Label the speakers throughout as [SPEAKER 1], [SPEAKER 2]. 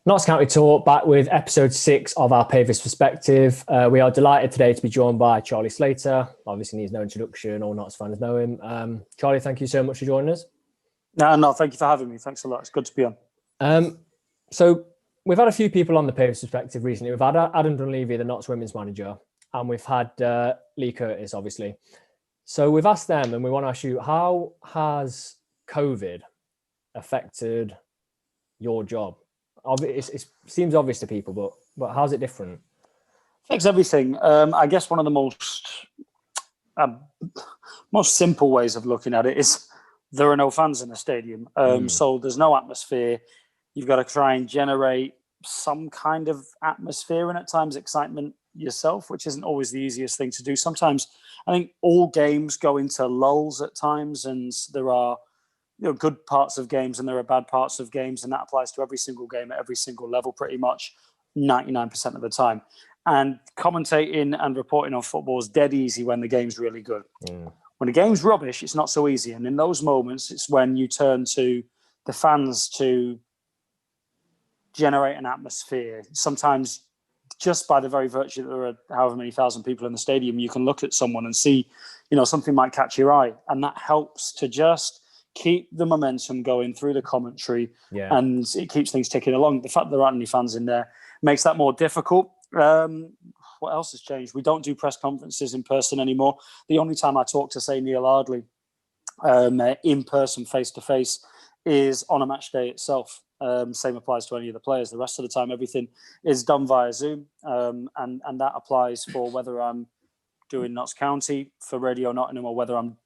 [SPEAKER 1] Notts County Talk, back with episode 6 of our Pavis Perspective. We are delighted today to be joined by Charlie Slater. Obviously needs no introduction, all Notts fans know him. Charlie, thank you so much for joining us.
[SPEAKER 2] No, thank you for having me. Thanks a lot. It's good to be on.
[SPEAKER 1] So we've had a few people on the Pavis Perspective recently. We've had Adam Dunleavy, the Notts women's manager, and we've had Lee Curtis, obviously. So we've asked them, and we want to ask you, how has COVID affected your job? It seems obvious to people, but how's it different?
[SPEAKER 2] Affects everything. I guess one of the most simple ways of looking at it is there are no fans in the stadium. So there's no atmosphere. You've got to try and generate some kind of atmosphere and at times excitement yourself, which isn't always the easiest thing to do. Sometimes I think all games go into lulls at times, and there are good parts of games and there are bad parts of games, and that applies to every single game at every single level pretty much 99% of the time. And commentating and reporting on football is dead easy when the game's really good. When the game's rubbish, it's not so easy. And in those moments, it's when you turn to the fans to generate an atmosphere. Sometimes just by the very virtue that there are however many thousand people in the stadium, you can look at someone and see, something might catch your eye. And that helps to just keep the momentum going through the commentary, and it keeps things ticking along. The fact there aren't any fans in there makes that more difficult. What else has changed? We don't do press conferences in person anymore. The only time I talk to, say, Neil Ardley in person, face-to-face, is on a match day itself. Same applies to any of the players. The rest of the time, everything is done via Zoom, and that applies for whether I'm doing Notts County for Radio Nottingham or whether I'm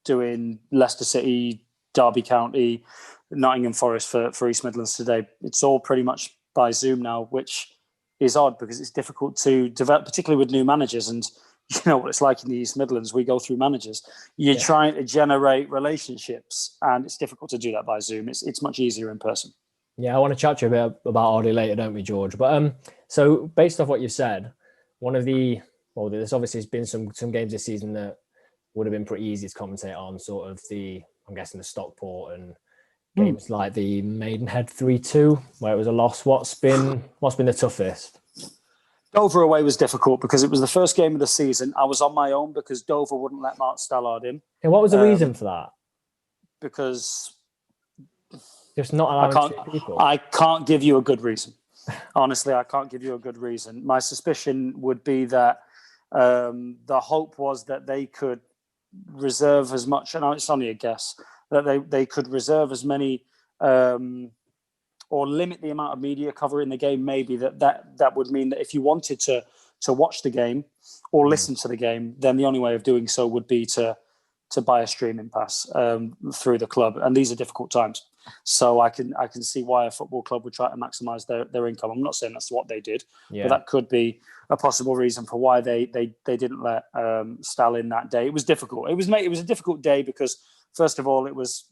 [SPEAKER 2] doing Leicester City, Derby County, Nottingham Forest for East Midlands today. It's all pretty much by Zoom now, which is odd because it's difficult to develop, particularly with new managers. And you know what it's like in the East Midlands. We go through managers. You're trying to generate relationships, and it's difficult to do that by Zoom. It's much easier in person.
[SPEAKER 1] Yeah, I want to chat to you a bit about Ardley later, don't we, George? But so based off what you said, there's obviously been some games this season that would have been pretty easy to commentate on, sort of I'm guessing the Stockport and games like the Maidenhead 3-2, where it was a loss. What's been the toughest?
[SPEAKER 2] Dover away was difficult because it was the first game of the season. I was on my own because Dover wouldn't let Mark Stallard in.
[SPEAKER 1] And what was the reason for that?
[SPEAKER 2] Because
[SPEAKER 1] just not allowing people.
[SPEAKER 2] I can't give you a good reason. Honestly, I can't give you a good reason. My suspicion would be that the hope was that they could reserve as much, and it's only a guess, that they could reserve as many or limit the amount of media cover in the game. Maybe that would mean that if you wanted to watch the game or listen to the game, then the only way of doing so would be to buy a streaming pass through the club, and these are difficult times. So I can see why a football club would try to maximise their income. I'm not saying that's what they did, but that could be a possible reason for why they didn't let Stall in that day. It was difficult. It was a difficult day because, first of all, it was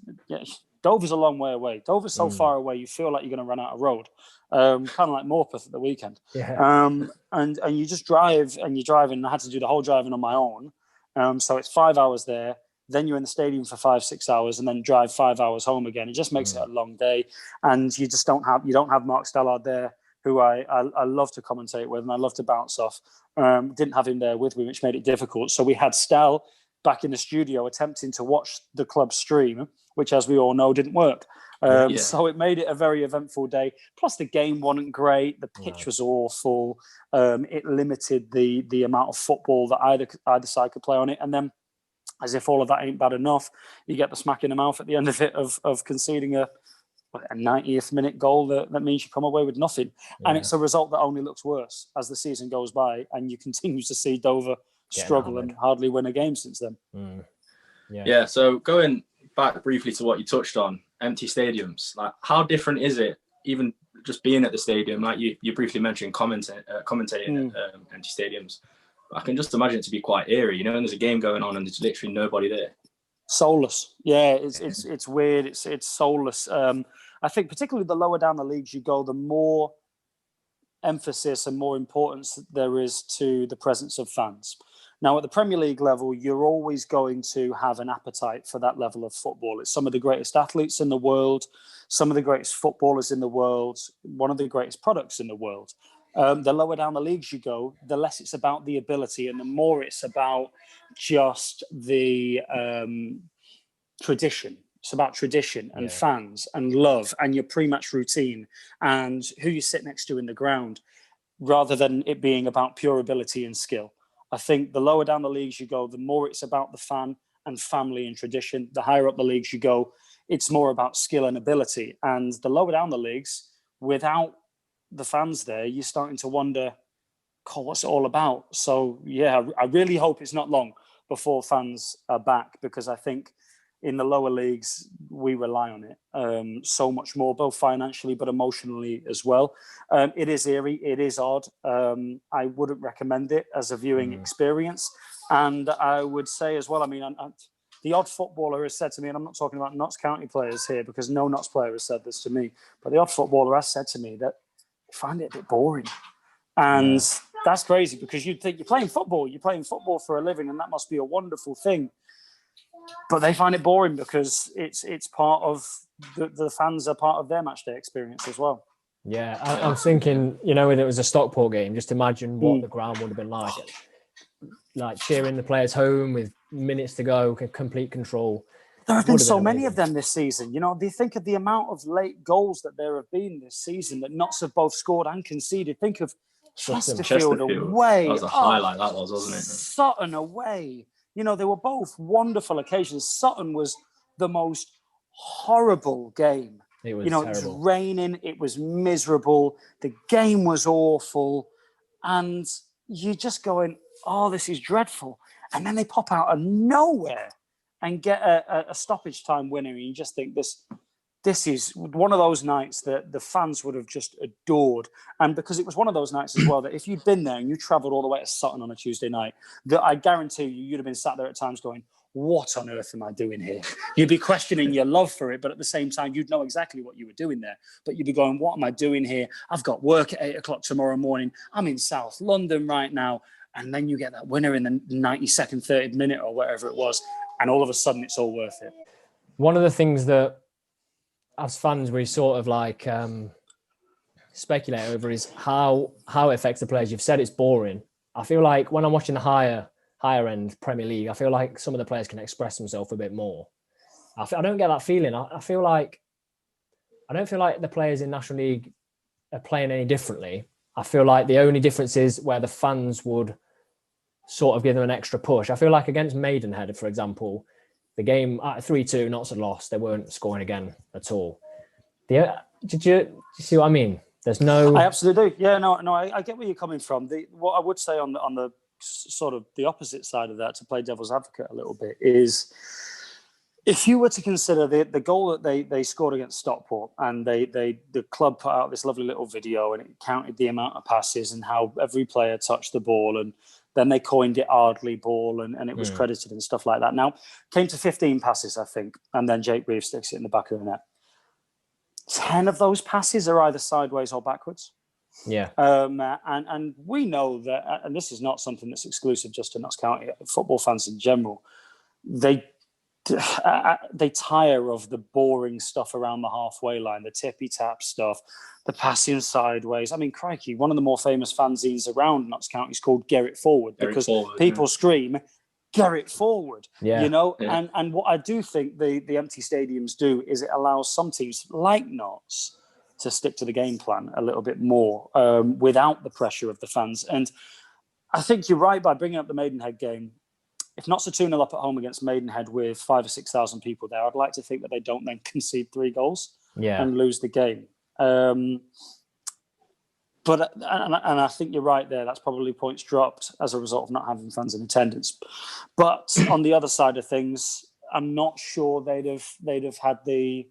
[SPEAKER 2] Dover's a long way away. Dover's so far away, you feel like you're going to run out of road, kind of like Morpeth at the weekend. And you just drive and you're driving. And I had to do the whole driving on my own. So it's 5 hours there. Then you're in the stadium for 5-6 hours and then drive 5 hours home again. It just makes it a long day. And you just don't have Mark Stallard there, who I love to commentate with and I love to bounce off. Didn't have him there with me, which made it difficult. So we had Stall back in the studio attempting to watch the club stream, which, as we all know, didn't work. So it made it a very eventful day. Plus, the game wasn't great. The pitch was awful. It limited the amount of football that either side could play on it. And then, as if all of that ain't bad enough, you get the smack in the mouth at the end of it of conceding a 90th minute goal that means you come away with nothing. And it's a result that only looks worse as the season goes by, and you continue to see Dover struggle and hardly win a game since then.
[SPEAKER 3] So going back briefly to what you touched on, empty stadiums, like how different is it, even just being at the stadium, like you briefly mentioned commentating at empty stadiums. I can just imagine it to be quite eerie, and there's a game going on and there's literally nobody there.
[SPEAKER 2] Soulless. Yeah, it's weird. It's soulless. I think particularly the lower down the leagues you go, the more emphasis and more importance there is to the presence of fans. Now, at the Premier League level, you're always going to have an appetite for that level of football. It's some of the greatest athletes in the world, some of the greatest footballers in the world, one of the greatest products in the world. The lower down the leagues you go, the less it's about the ability and the more it's about just the tradition. It's about tradition and fans and love and your pre-match routine and who you sit next to in the ground, rather than it being about pure ability and skill. I think the lower down the leagues you go, the more it's about the fan and family and tradition. The higher up the leagues you go, it's more about skill and ability. And the lower down the leagues, without the fans there, you're starting to wonder, God, what's it all about? So, yeah, I really hope it's not long before fans are back, because I think in the lower leagues, we rely on it so much more, both financially but emotionally as well. It is eerie. It is odd. I wouldn't recommend it as a viewing experience. And I would say as well, I mean, the odd footballer has said to me, and I'm not talking about Notts County players here because no Notts player has said this to me, but the odd footballer has said to me that they find it a bit boring. And that's crazy, because you'd think you're playing football for a living, and that must be a wonderful thing. But they find it boring because it's part of the fans are part of their match day experience as well.
[SPEAKER 1] Yeah, I was thinking, when it was a Stockport game, just imagine what the ground would have been like cheering the players home with minutes to go, complete control.
[SPEAKER 2] There have been so many of them this season. Do you think of the amount of late goals that there have been this season that Notts have both scored and conceded? Think of Chesterfield away.
[SPEAKER 3] That was a highlight, that was, wasn't it?
[SPEAKER 2] Sutton away. They were both wonderful occasions. Sutton was the most horrible game.
[SPEAKER 1] It was terrible. It was
[SPEAKER 2] raining. It was miserable. The game was awful. And you're just going, oh, this is dreadful. And then they pop out of nowhere and get a stoppage time winner. And you just think this is one of those nights that the fans would have just adored. And because it was one of those nights as well, that if you'd been there and you travelled all the way to Sutton on a Tuesday night, that I guarantee you'd have been sat there at times going, what on earth am I doing here? You'd be questioning your love for it, but at the same time, you'd know exactly what you were doing there. But you'd be going, what am I doing here? I've got work at 8 o'clock tomorrow morning. I'm in South London right now. And then you get that winner in the 92nd, 30th minute or whatever it was. And all of a sudden, it's all worth it.
[SPEAKER 1] One of the things that, as fans, we sort of like speculate over is how it affects the players. You've said it's boring. I feel like when I'm watching the higher end Premier League, I feel like some of the players can express themselves a bit more. I don't get that feeling. I don't feel like the players in National League are playing any differently. I feel like the only difference is where the fans would sort of give them an extra push. I feel like against Maidenhead, for example, the game at 3-2, Notts had lost. They weren't scoring again at all. Did you see what I mean? There's no.
[SPEAKER 2] I absolutely do. Yeah, no. I get where you're coming from. What I would say on the sort of the opposite side of that, to play devil's advocate a little bit, is if you were to consider the goal that they scored against Stockport, and the club put out this lovely little video and it counted the amount of passes and how every player touched the ball, and then they coined it Ardley ball and it was credited and stuff like that. Now, came to 15 passes, I think, and then Jake Reeves sticks it in the back of the net. 10 of those passes are either sideways or backwards.
[SPEAKER 1] Yeah.
[SPEAKER 2] And we know that, and this is not something that's exclusive just to Notts County, football fans in general, they tire of the boring stuff around the halfway line, the tippy-tap stuff, the passing sideways. I mean, crikey, one of the more famous fanzines around Notts County is called Get It Forward, because people scream, get it forward, And what I do think the empty stadiums do is it allows some teams like Notts to stick to the game plan a little bit more without the pressure of the fans. And I think you're right by bringing up the Maidenhead game. If Notts are 2-0 up at home against Maidenhead with 5,000 or 6,000 people there, I'd like to think that they don't then concede 3 goals and lose the game. But I think you're right there. That's probably points dropped as a result of not having fans in attendance. But on the other side of things, I'm not sure they'd have had the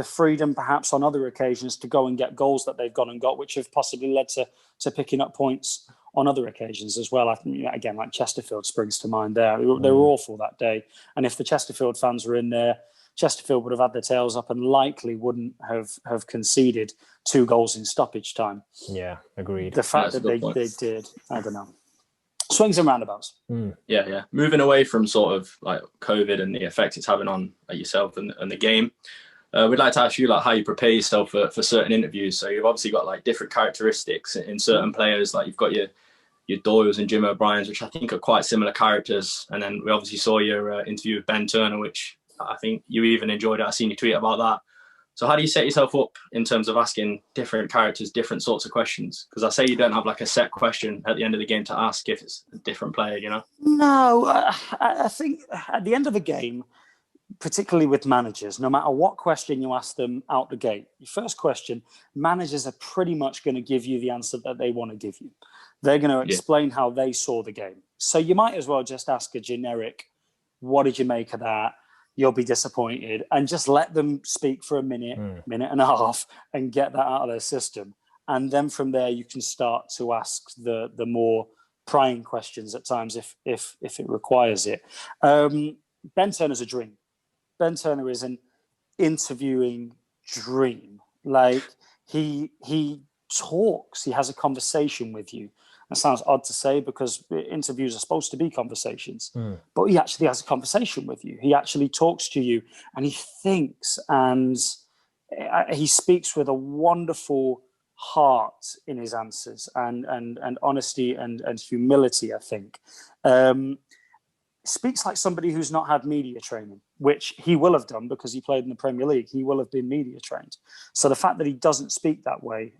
[SPEAKER 2] freedom, perhaps on other occasions, to go and get goals that they've gone and got, which have possibly led to picking up points on other occasions as well. I think, again, like Chesterfield springs to mind there. They were awful that day. And if the Chesterfield fans were in there, Chesterfield would have had their tails up and likely wouldn't have conceded 2 goals in stoppage time.
[SPEAKER 1] Yeah, agreed.
[SPEAKER 2] The fact that they did, I don't know. swings and roundabouts.
[SPEAKER 3] Yeah. Moving away from sort of like COVID and the effect it's having on yourself and the game, we'd like to ask you like how you prepare yourself for certain interviews. So you've obviously got like different characteristics in certain players. Like you've got your Doyles and Jim O'Briens, which I think are quite similar characters. And then we obviously saw your interview with Ben Turner, which I think you even enjoyed it. I seen you tweet about that. So how do you set yourself up in terms of asking different characters, different sorts of questions? Because I say you don't have like a set question at the end of the game to ask if it's a different player, you know?
[SPEAKER 2] No, I think at the end of the game, particularly with managers, no matter what question you ask them out the gate, your first question, managers are pretty much going to give you the answer that they want to give you. They're going to explain how they saw the game. So you might as well just ask a generic, what did you make of that? You'll be disappointed, and just let them speak for a minute and a half and get that out of their system. And then from there, you can start to ask the more prying questions at times if it requires it. Ben Turner's a dream. Ben Turner is an interviewing dream. Like he talks, he has a conversation with you. That sounds odd to say because interviews are supposed to be conversations, but he actually has a conversation with you. He actually talks to you and he thinks, and he speaks with a wonderful heart in his answers and honesty and humility, I think. Speaks like somebody who's not had media training, which he will have done because he played in the Premier League. He will have been media trained. So the fact that he doesn't speak that way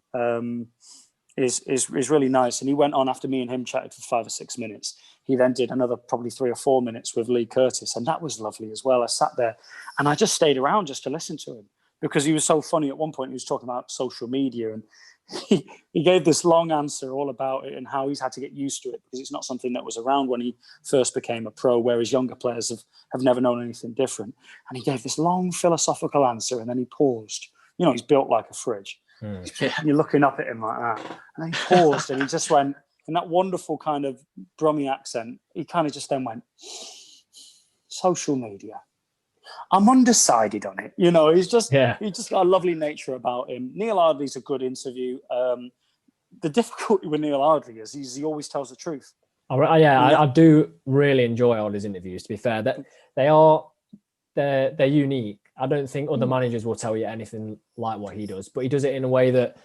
[SPEAKER 2] is really nice. And he went on after me and him chatted for 5 or 6 minutes. He then did another probably 3 or 4 minutes with Lee Curtis, and that was lovely as well. I sat there and I just stayed around just to listen to him because he was so funny. At one point, he was talking about social media, and he gave this long answer all about it and how he's had to get used to it because it's not something that was around when he first became a pro, whereas younger players have never known anything different. And he gave this long philosophical answer, and then he paused. You know, he's built like a fridge. You're looking up at him like that. And then he paused and he just went, in that wonderful kind of Brummy accent, he kind of just then went, social media. I'm undecided on it. You know, he's just got a lovely nature about him. Neil Ardley's a good interview. The difficulty with Neil Ardley is he always tells the truth.
[SPEAKER 1] I do really enjoy all his interviews, to be fair. That they're unique. I don't think other managers will tell you anything like what he does, but he does it in a way that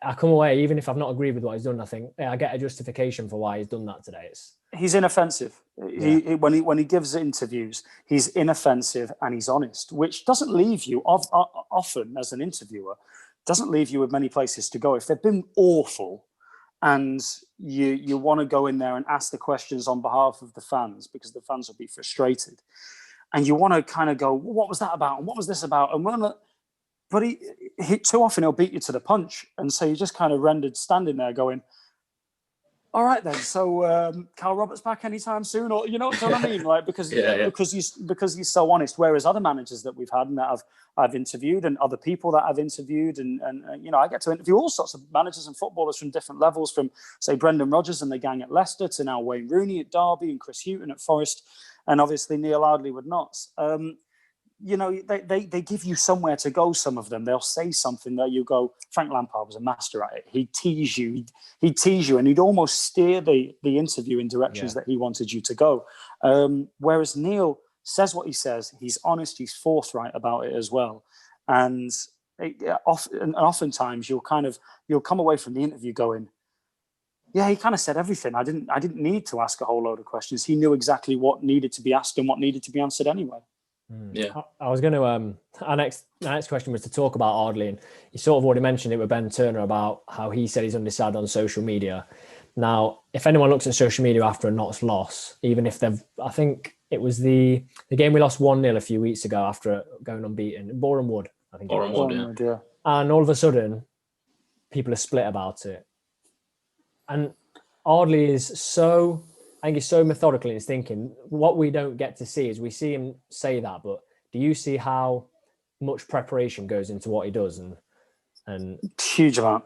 [SPEAKER 1] I come away, even if I've not agreed with what he's done, I think I get a justification for why he's done that today.
[SPEAKER 2] He's inoffensive. When he gives interviews, he's inoffensive and he's honest, which doesn't leave you often as an interviewer, doesn't leave you with many places to go. If they've been awful and you want to go in there and ask the questions on behalf of the fans, because the fans will be frustrated, and you want to kind of go, well, what was that about? And what was this about? And but he too often he'll beat you to the punch. And so you just kind of rendered standing there going, all right then, so Cal Roberts back anytime soon? Or you know what I mean? Like because he's so honest. Whereas other managers that we've had and that I've interviewed, and other people that I've interviewed, and you know, I get to interview all sorts of managers and footballers from different levels, from say Brendan Rodgers and the gang at Leicester to now Wayne Rooney at Derby and Chris Hughton at Forest, and obviously Neil Ardley with Notts. You know, they give you somewhere to go. Some of them, they'll say something that you go, Frank Lampard was a master at it. He'd tease you, and he'd almost steer the interview in directions that he wanted you to go. Whereas Neil says what he says. He's honest. He's forthright about it as well. And oftentimes you'll come away from the interview going, yeah, he kind of said everything. I didn't need to ask a whole load of questions. He knew exactly what needed to be asked and what needed to be answered anyway.
[SPEAKER 1] Yeah, I was going to. Our next question was to talk about Ardley, and you sort of already mentioned it with Ben Turner about how he said he's undecided on social media. Now, if anyone looks at social media after a Notts loss, even if I think it was the game we lost 1-0 a few weeks ago after going unbeaten, Boreham Wood, I think.
[SPEAKER 3] Boreham Wood, yeah.
[SPEAKER 1] And all of a sudden, people are split about it, and Ardley is so. I think he's so methodical in his thinking. What we don't get to see is we see him say that, but do you see how much preparation goes into what he does? And
[SPEAKER 2] huge amount.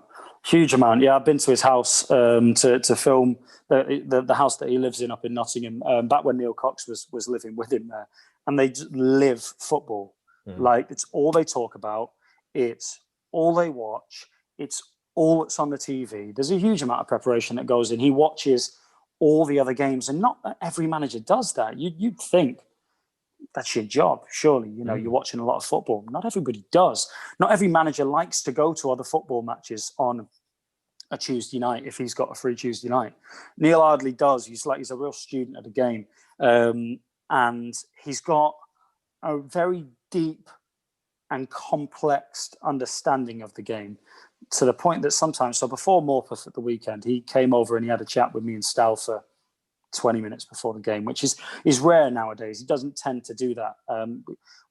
[SPEAKER 2] Yeah, I've been to his house to film the house that he lives in up in Nottingham. Back when Neil Cox was living with him there, and they just live football. Like it's all they talk about. It's all they watch. It's all that's on the TV. There's a huge amount of preparation that goes in. He watches all the other games. And not every manager does that. You'd think that's your job, surely. You know, you're watching a lot of football. Not everybody does. Not every manager likes to go to other football matches on a Tuesday night if he's got a free Tuesday night. Neil Ardley does. He's a real student of the game. And he's got a very deep and complex understanding of the game, to the point that sometimes, so before Morpeth at the weekend, he came over and he had a chat with me and Stal for 20 minutes before the game, which is rare nowadays. He doesn't tend to do that.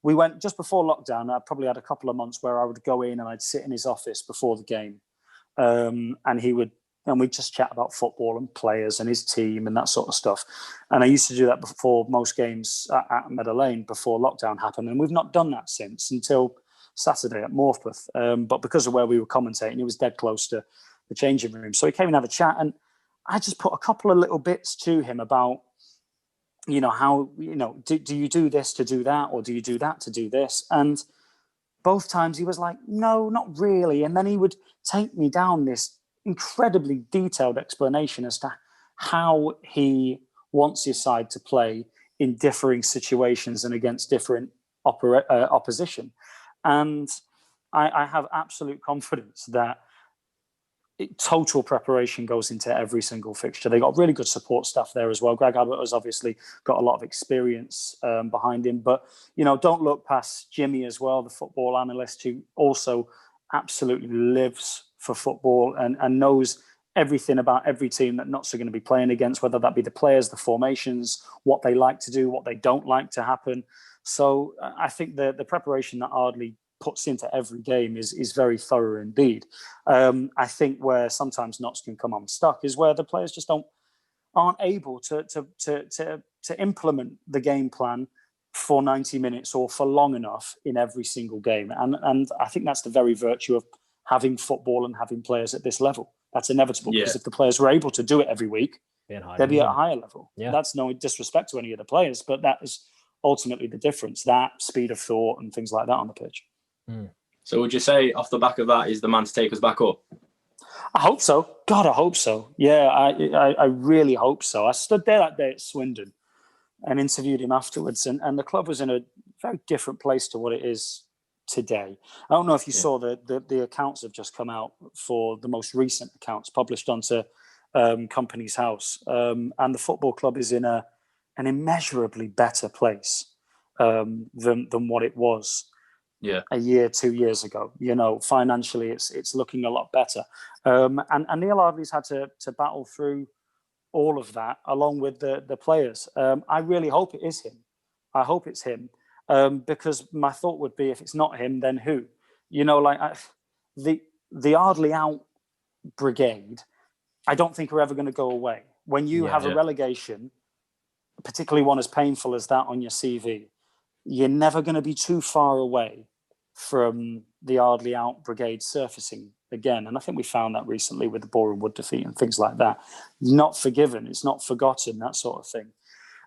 [SPEAKER 2] We went just before lockdown. I probably had a couple of months where I would go in and I'd sit in his office before the game, and we'd just chat about football and players and his team and that sort of stuff. And I used to do that before most games at Meadow Lane before lockdown happened. And we've not done that since, until Saturday at Morpeth. But because of where we were commentating, it was dead close to the changing room. So he came and had a chat, and I just put a couple of little bits to him about, you know, how, you know, do you do this to do that, or do you do that to do this? And both times he was like, no, not really. And then he would take me down this incredibly detailed explanation as to how he wants his side to play in differing situations and against different opposition. And I have absolute confidence that total preparation goes into every single fixture. They got really good support staff there as well. Greg Abbott has obviously got a lot of experience behind him, but, you know, don't look past Jimmy as well, the football analyst, who also absolutely lives for football and knows everything about every team that Notts are going to be playing against, whether that be the players, the formations, what they like to do, what they don't like to happen. So I think the preparation that Ardley puts into every game is very thorough indeed. I think where sometimes Notts can come unstuck is where the players just aren't able to implement the game plan for 90 minutes or for long enough in every single game. And I think that's the very virtue of having football and having players at this level. That's inevitable, because if the players were able to do it every week, they'd be at a higher level. Yeah. That's no disrespect to any of the players, but that is ultimately the difference, that speed of thought and things like that on the pitch.
[SPEAKER 3] So would you say off the back of that is the man to take us back up?
[SPEAKER 2] I hope so. God, I hope so. Yeah, I really hope so. I stood there that day at Swindon and interviewed him afterwards, and the club was in a very different place to what it is today. I don't know if you saw the accounts have just come out for the most recent accounts published onto Company's House, and the football club is in an immeasurably better place than what it was a year, 2 years ago. You know, financially, it's looking a lot better. And Neil Ardley's had to battle through all of that along with the players. I really hope it is him. I hope it's him, because my thought would be, if it's not him, then who? You know, like the Ardley out brigade, I don't think are ever going to go away. When you have a relegation, particularly one as painful as that on your CV, you're never going to be too far away from the Ardley out brigade surfacing again. And I think we found that recently with the Boreham Wood defeat and things like that. Not forgiven, it's not forgotten, that sort of thing.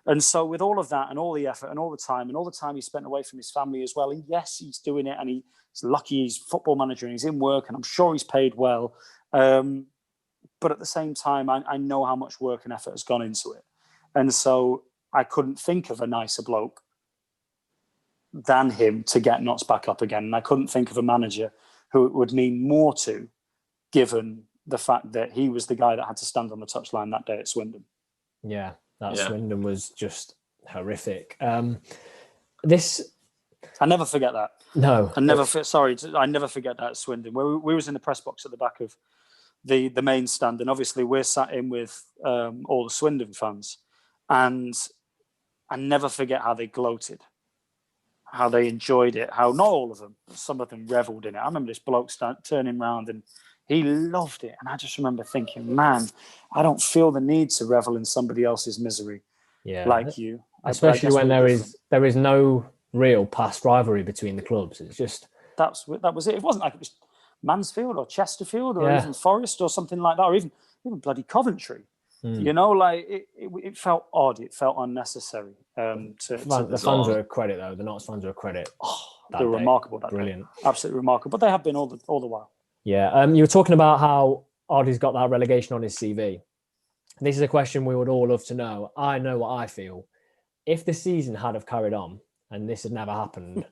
[SPEAKER 2] And so with all of that and all the effort and all the time he spent away from his family as well, and yes, he's doing it, and he's lucky he's football manager and he's in work, and I'm sure he's paid well. But at the same time, I know how much work and effort has gone into it. And so I couldn't think of a nicer bloke than him to get Notts back up again. And I couldn't think of a manager who it would mean more to, given the fact that he was the guy that had to stand on the touchline that day at Swindon.
[SPEAKER 1] Yeah, Swindon was just horrific. I
[SPEAKER 2] never forget that.
[SPEAKER 1] No.
[SPEAKER 2] I never forget that at Swindon. We was in the press box at the back of the main stand, and obviously we're sat in with all the Swindon fans, and I never forget how they gloated, how they enjoyed it, how not all of them, some of them revelled in it. I remember this bloke turning round and he loved it, and I just remember thinking, man, I don't feel the need to revel in somebody else's misery like you.
[SPEAKER 1] Especially when there is no real past rivalry between the clubs. It's just
[SPEAKER 2] that was it. It wasn't like it was Mansfield or Chesterfield or even Forest or something like that, or even bloody Coventry. You know, like it felt odd. It felt unnecessary.
[SPEAKER 1] The fans are a credit, though. The Notts fans are a credit.
[SPEAKER 2] Oh, they're remarkable.
[SPEAKER 1] Brilliant,
[SPEAKER 2] absolutely remarkable. But they have been all the while.
[SPEAKER 1] Yeah. You were talking about how Ardley's got that relegation on his CV. and this is a question we would all love to know. I know what I feel. If the season had have carried on and this had never happened,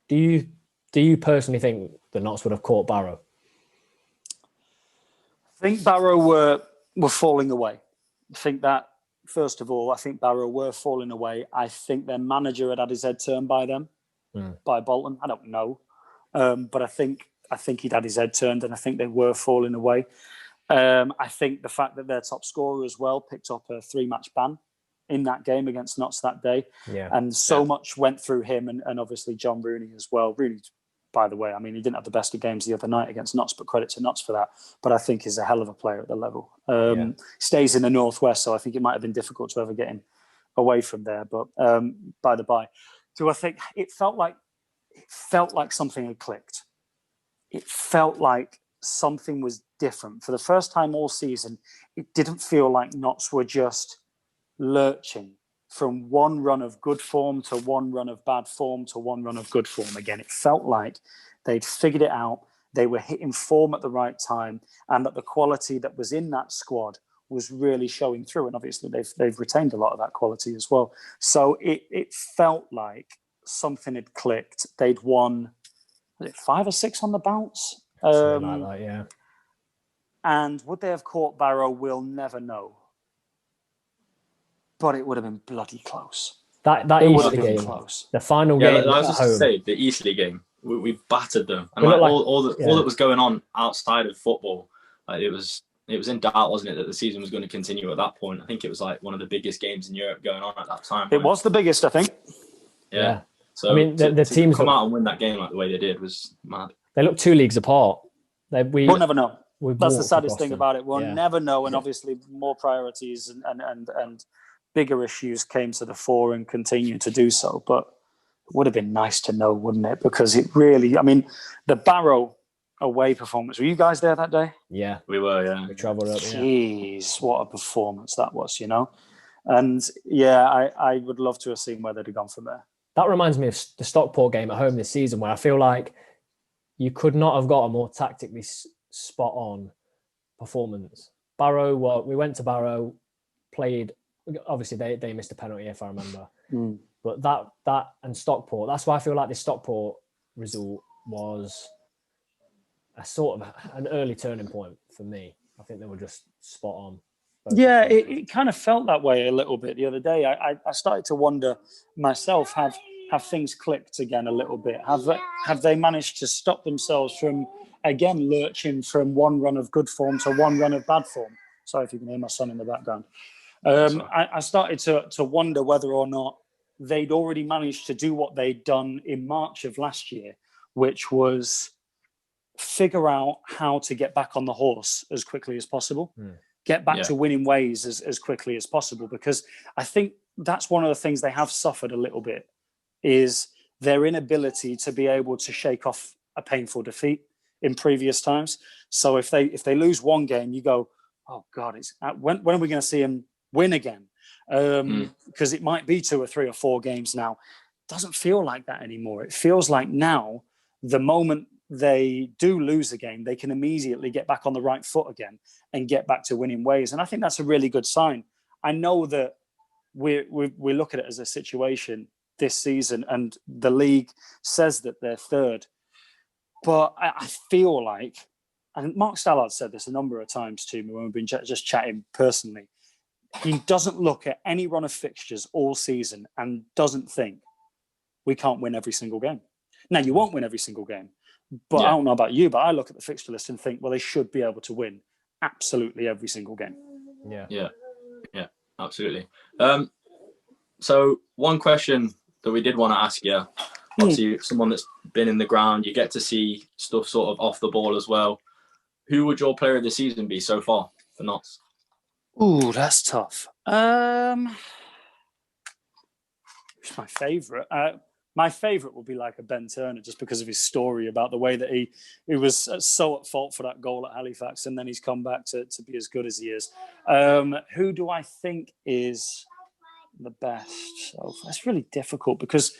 [SPEAKER 1] do you personally think the Notts would have caught Barrow?
[SPEAKER 2] I think Barrow were falling away. I think that, first of all, I think Barrow were falling away. I think their manager had his head turned by them, by Bolton. I don't know. But I think he'd had his head turned, and I think they were falling away. I think the fact that their top scorer as well picked up a 3-match ban in that game against Notts that day.
[SPEAKER 1] Yeah.
[SPEAKER 2] And so much went through him and obviously John Rooney as well. Rooney, by the way, I mean, he didn't have the best of games the other night against Notts, but credit to Notts for that. But I think he's a hell of a player at the level. Stays in the Northwest, so I think it might have been difficult to ever get him away from there. But by the by, so I think it felt like something had clicked. It felt like something was different. For the first time all season, it didn't feel like Notts were just lurching from one run of good form to one run of bad form to one run of good form again. It felt like they'd figured it out. They were hitting form at the right time, and that the quality that was in that squad was really showing through. And obviously they've retained a lot of that quality as well. So it felt like something had clicked. They'd won, was it 5 or 6 on the bounce?
[SPEAKER 1] Something like that, yeah.
[SPEAKER 2] And would they have caught Barrow? We'll never know. But it would have been bloody close.
[SPEAKER 1] That Eastleigh game, close. The final game
[SPEAKER 3] I was
[SPEAKER 1] at
[SPEAKER 3] just
[SPEAKER 1] home.
[SPEAKER 3] to say, the Eastleigh game, we battered them. And all that was going on outside of football, it was in doubt, wasn't it, that the season was going to continue at that point. I think it was like one of the biggest games in Europe going on at that time.
[SPEAKER 2] It was the biggest, I think.
[SPEAKER 3] Yeah. So
[SPEAKER 1] I mean, the teams
[SPEAKER 3] come out and win that game like the way they did was mad.
[SPEAKER 1] They look 2 leagues apart.
[SPEAKER 2] We'll never know. That's the saddest thing
[SPEAKER 1] them.
[SPEAKER 2] about it. We'll never know. And obviously more priorities and bigger issues came to the fore and continue to do so. But it would have been nice to know, wouldn't it? Because it really, I mean, the Barrow away performance. Were you guys there that day?
[SPEAKER 1] Yeah.
[SPEAKER 3] We were, yeah.
[SPEAKER 1] We travelled up,
[SPEAKER 2] Jeez, what a performance that was, you know? And yeah, I would love to have seen where they'd have gone from there.
[SPEAKER 1] That reminds me of the Stockport game at home this season, where I feel like you could not have got a more tactically spot on performance. Barrow, we went to Barrow, played. Obviously, they missed a penalty, if I remember. But that and Stockport, that's why I feel like the Stockport result was a sort of an early turning point for me. I think they were just spot on.
[SPEAKER 2] Yeah, it kind of felt that way a little bit the other day. I started to wonder myself, have things clicked again a little bit? Have they managed to stop themselves from, again, lurching from one run of good form to one run of bad form? Sorry if you can hear my son in the background. I started to wonder whether or not they'd already managed to do what they'd done in March of last year, which was figure out how to get back on the horse as quickly as possible. Get back to winning ways as quickly as possible, because I think that's one of the things they have suffered a little bit, is their inability to be able to shake off a painful defeat in previous times. So if they lose one game, you go, oh God, when are we going to see them win again? Because it might be 2 or 3 or 4 games now. It doesn't feel like that anymore. It feels like now, the moment they do lose a game, they can immediately get back on the right foot again and get back to winning ways. And I think that's a really good sign. I know that we look at it as a situation this season, and the league says that they're third. But I feel like, and Mark Stallard said this a number of times to me when we've been just chatting personally, he doesn't look at any run of fixtures all season and doesn't think we can't win every single game. Now, you won't win every single game. But I don't know about you, but I look at the fixture list and think, well, they should be able to win absolutely every single game.
[SPEAKER 3] Yeah, absolutely. So one question that we did want to ask you, obviously someone that's been in the ground, you get to see stuff sort of off the ball as well. Who would your player of the season be so far for Notts?
[SPEAKER 2] Ooh, that's tough. Who's my favourite? My favourite would be like a Ben Turner, just because of his story about the way that he was so at fault for that goal at Halifax, and then he's come back to be as good as he is. Who do I think is the best? So that's really difficult, because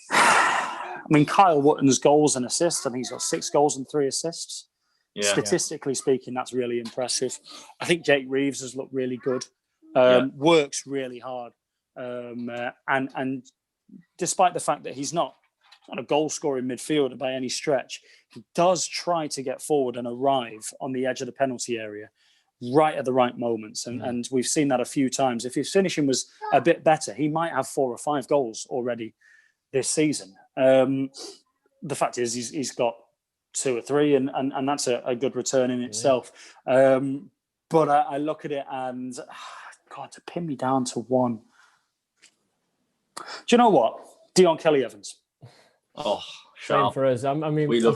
[SPEAKER 2] I mean, Kyle Wotton's goals and assists, I think he's got 6 goals and 3 assists Statistically speaking, that's really impressive. I think Jake Reeves has looked really good. Works really hard, and despite the fact that he's not a goal-scoring midfielder by any stretch, he does try to get forward and arrive on the edge of the penalty area right at the right moments. And we've seen that a few times. If his finishing was a bit better, he might have 4 or 5 goals already this season. The fact is he's got 2 or 3, and that's a good return in itself. But I look at it and, God, to pin me down to one. Do you know what? Dion Kelly-Evans.
[SPEAKER 3] Oh,
[SPEAKER 1] same for us. I'm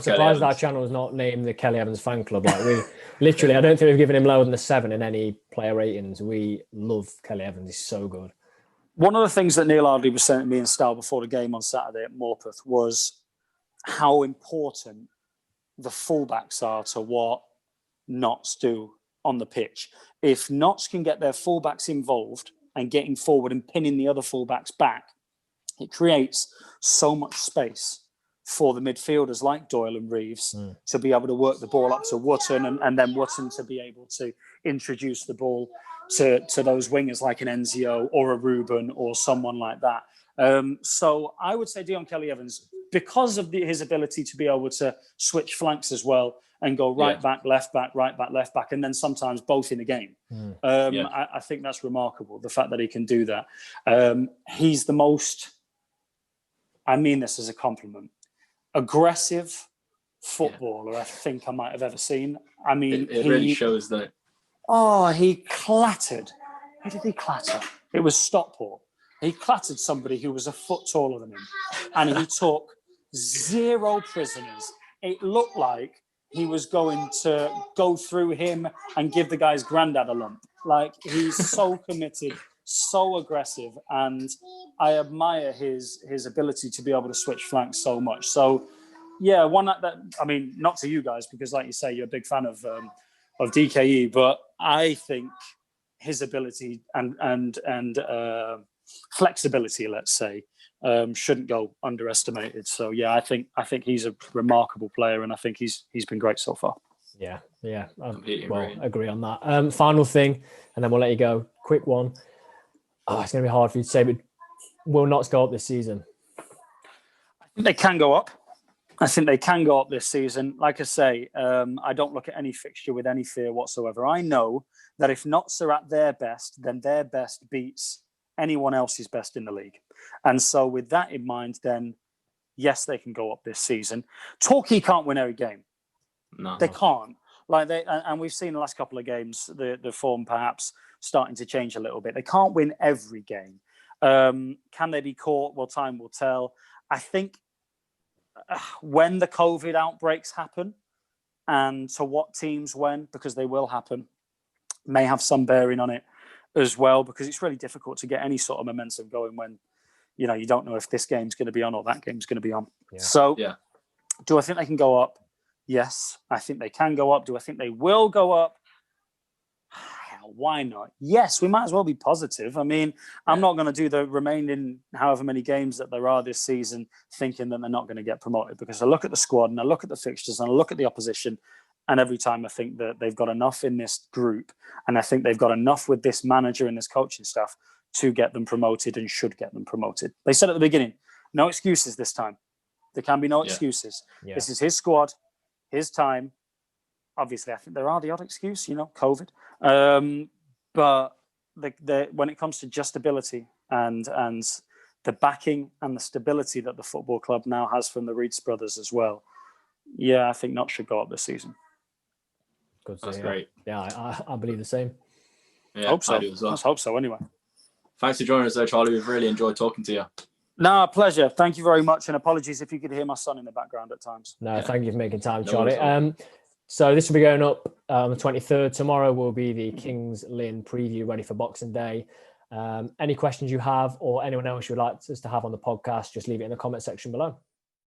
[SPEAKER 1] surprised our channel is not named the Kelly Evans fan club. Like, we literally, I don't think we've given him lower than a 7 in any player ratings. We love Kelly Evans. He's so good.
[SPEAKER 2] One of the things that Neil Ardley was saying to me and Stal before the game on Saturday at Morpeth was how important the fullbacks are to what Notts do on the pitch. If Notts can get their fullbacks involved and getting forward and pinning the other fullbacks back, it creates so much space for the midfielders like Doyle and Reeves to be able to work the ball up to Wootton, and then Wootton to be able to introduce the ball to those wingers like an Enzio or a Ruben or someone like that. So I would say Dion Kelly-Evans, because of his ability to be able to switch flanks as well and go right back, left back, and then sometimes both in a game. I think that's remarkable, the fact that he can do that. He's the most, I mean this as a compliment, aggressive footballer I think I might have ever seen. I mean,
[SPEAKER 3] it really shows that.
[SPEAKER 2] Oh, he clattered. Who did he clatter? It was Stockport. He clattered somebody who was a foot taller than him, and he took 0 prisoners. It looked like he was going to go through him and give the guy's granddad a lump. Like, he's so committed, so aggressive, and I admire his ability to be able to switch flanks so much. So, yeah, one that I mean, not to you guys, because like you say, you're a big fan of DKE, but I think his ability and flexibility, let's say, shouldn't go underestimated. So yeah, I think he's a remarkable player, and I think he's been great so far.
[SPEAKER 1] Yeah, agree on that. Final thing, and then we'll let you go. Quick one. Oh, it's going to be hard for you to say, but will Notts go up this season?
[SPEAKER 2] I think they can go up. I think they can go up this season. Like I say, I don't look at any fixture with any fear whatsoever. I know that if Notts are at their best, then their best beats anyone else's best in the league. And so with that in mind, then yes, they can go up this season. Torquay can't win every game.
[SPEAKER 3] No.
[SPEAKER 2] They can't. And we've seen the last couple of games, the form perhaps starting to change a little bit. They can't win every game. Can they be caught? Well, time will tell. I think when the COVID outbreaks happen, and to what teams when, because they will happen, may have some bearing on it as well, because it's really difficult to get any sort of momentum going when, you know, you don't know if this game's going to be on or that game's going to be on. So do I think they can go up? Yes, I think they can go up. Do I think they will go up? Hell, why not? Yes, we might as well be positive. I mean, I'm not going to do the remaining however many games that there are this season thinking that they're not going to get promoted, because I look at the squad and I look at the fixtures and I look at the opposition, and every time I think that they've got enough in this group, and I think they've got enough with this manager and this coaching staff to get them promoted, and should get them promoted. They said at the beginning, no excuses this time. There can be no excuses. This is his squad, his time. Obviously, I think there are the odd excuse, you know, COVID. But when it comes to just ability and the backing and the stability that the football club now has from the Reeds brothers as well, yeah, I think Notts should go up this season.
[SPEAKER 1] Good.
[SPEAKER 3] That's great.
[SPEAKER 1] Yeah, I believe the same.
[SPEAKER 3] Yeah,
[SPEAKER 2] hope so.
[SPEAKER 3] I do as well.
[SPEAKER 2] Let's hope so anyway.
[SPEAKER 3] Thanks for joining us though, Charlie. We've really enjoyed talking to you.
[SPEAKER 2] No, pleasure. Thank you very much. And apologies if you could hear my son in the background at times.
[SPEAKER 1] No, thank you for making time, Charlie. So this will be going up on the 23rd. Tomorrow will be the Kings Lynn preview, ready for Boxing Day. Any questions you have, or anyone else you would like us to have on the podcast, just leave it in the comment section below.